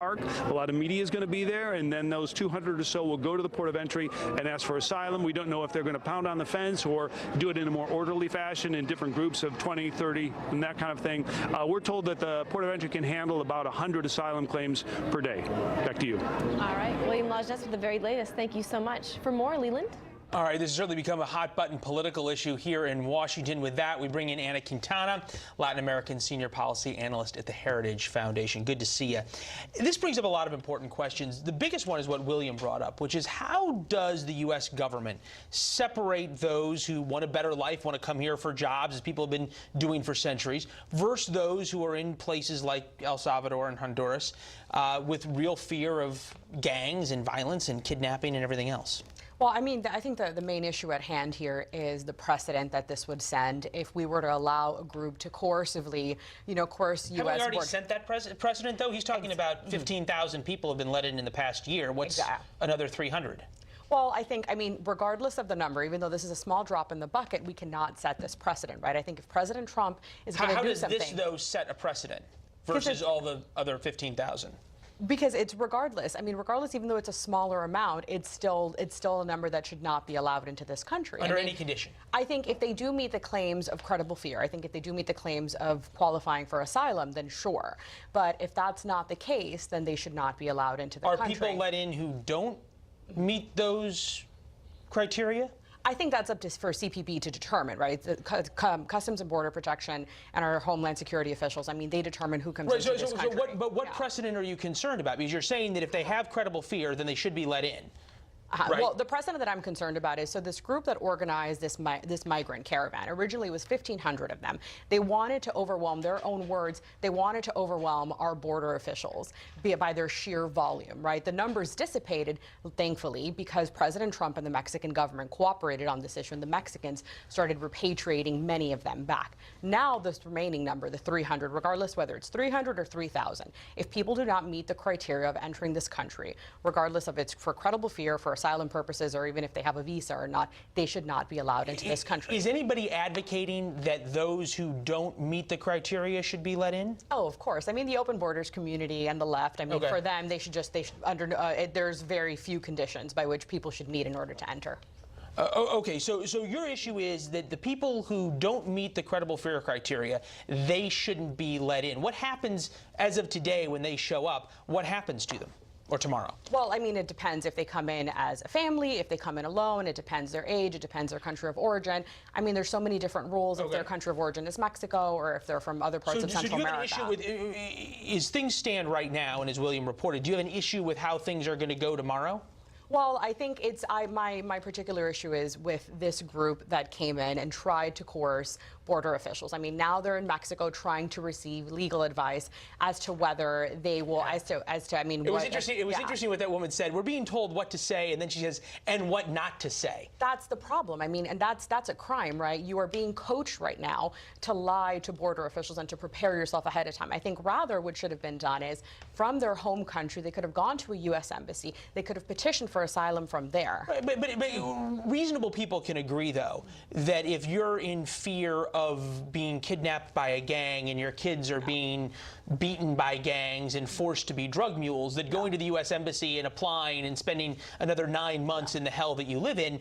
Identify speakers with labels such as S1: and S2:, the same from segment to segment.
S1: A lot of media is going to be there, and then those 200 or so will go to the port of entry and ask for asylum. We don't know if they're going to pound on the fence or do it in a more orderly fashion in different groups of 20, 30, and that kind of thing. We're told that the port of entry can handle about 100 asylum claims per day. Back to you.
S2: All right, William Lajness with the very latest. Thank you so much. For more, Leland.
S3: All right, this has certainly become a hot-button political issue here in Washington. With that, we bring in Anna Quintana, Latin American Senior Policy Analyst at the Heritage Foundation. Good to see you. This brings up a lot of important questions. The biggest one is what William brought up, which is how does the U.S. government separate those who want a better life, want to come here for jobs, as people have been doing for centuries, versus those who are in places like El Salvador and Honduras with real fear of gangs and violence and kidnapping and everything else?
S4: Well, I mean, I think the main issue at hand here is the precedent that this would send if we were to allow a group to coercively, coerce U.S.
S3: Have we already sent that precedent, though? He's talking about 15,000 people have been let in the past year. What's another 300?
S4: Well, I mean, regardless of the number, even though this is a small drop in the bucket, we cannot set this precedent, right? I think if President Trump is going to do something...
S3: How does this, though, set a precedent versus all the other 15,000?
S4: Because it's regardless. I mean, regardless, even though it's a smaller amount, it's still a number that should not be allowed into this country.
S3: Under any condition.
S4: I think if they do meet the claims of credible fear, I think if they do meet the claims of qualifying for asylum, then sure. But if that's not the case, then they should not be allowed into the country.
S3: Are people let in who don't meet those criteria?
S4: I think that's up to for CPB to determine, right? The Customs and Border Protection and our Homeland Security officials, I mean, they determine who comes into this country.
S3: What precedent are you concerned about? Because you're saying that if they have credible fear, then they should be let in. Right.
S4: Well, the precedent that I'm concerned about is, so this group that organized this migrant caravan, originally it was 1,500 of them. They wanted to overwhelm, their own words, they wanted to overwhelm our border officials by their sheer volume, right? The numbers dissipated, thankfully, because President Trump and the Mexican government cooperated on this issue, and the Mexicans started repatriating many of them back. Now, this remaining number, the 300, regardless whether it's 300 or 3,000, if people do not meet the criteria of entering this country, regardless of it's for credible fear, for asylum purposes, or even if they have a visa or not, they should not be allowed into this country.
S3: Is anybody advocating that those who don't meet the criteria should be let in?
S4: Oh, of course. I mean, the open borders community and the left, I mean, for them, there's very few conditions by which people should meet in order to enter.
S3: Okay, so your issue is that the people who don't meet the credible fear criteria, they shouldn't be let in. What happens as of today when they show up? What happens to them? Or tomorrow?
S4: Well, I mean, it depends if they come in as a family, if they come in alone, it depends their age, it depends their country of origin. I mean, there's so many different rules if their country of origin is Mexico or if they're from other parts of Central America.
S3: So do you have an issue with, as things stand right now, and as William reported, do you have an issue with how things are going to go tomorrow?
S4: Well, I think it's my particular issue is with this group that came in and tried to coerce border officials. I mean, now they're in Mexico trying to receive legal advice as to whether they will, as to I mean,
S3: it was interesting. It was interesting what that woman said. We're being told what to say, and then she says, and what not to say.
S4: That's the problem. I mean, and that's a crime, right? You are being coached right now to lie to border officials and to prepare yourself ahead of time. I think rather what should have been done is from their home country, they could have gone to a U.S. embassy. They could have petitioned for asylum from there.
S3: But reasonable people can agree, though, that if you're in fear of being kidnapped by a gang and your kids are being beaten by gangs and forced to be drug mules, that going to the U.S. Embassy and applying and spending another 9 months in the hell that you live in,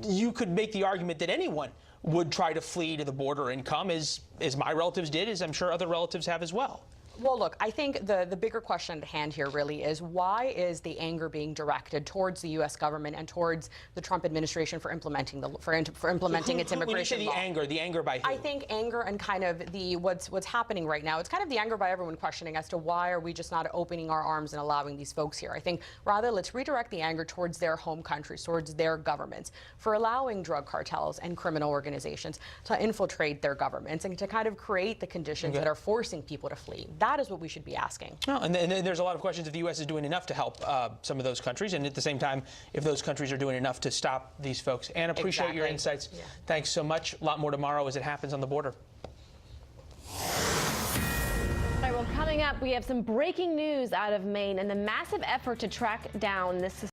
S3: you could make the argument that anyone would try to flee to the border and come, as my relatives did, as I'm sure other relatives have as well.
S4: Well, look, I think the bigger question at hand here really is why is the anger being directed towards the U.S. government and towards the Trump administration for implementing its immigration law?
S3: When you say the anger by who?
S4: I think anger and kind of what's happening right now. It's kind of the anger by everyone questioning as to why are we just not opening our arms and allowing these folks here. I think rather let's redirect the anger towards their home countries, towards their governments, for allowing drug cartels and criminal organizations to infiltrate their governments and to kind of create the conditions that are forcing people to flee. That is what we should be asking.
S3: Well, and then there's a lot of questions if the U.S. is doing enough to help some of those countries, and at the same time, if those countries are doing enough to stop these folks. Anne, appreciate your insights. Yeah. Thanks so much. A lot more tomorrow as it happens on the border.
S2: All right, well, coming up, we have some breaking news out of Maine and the massive effort to track down this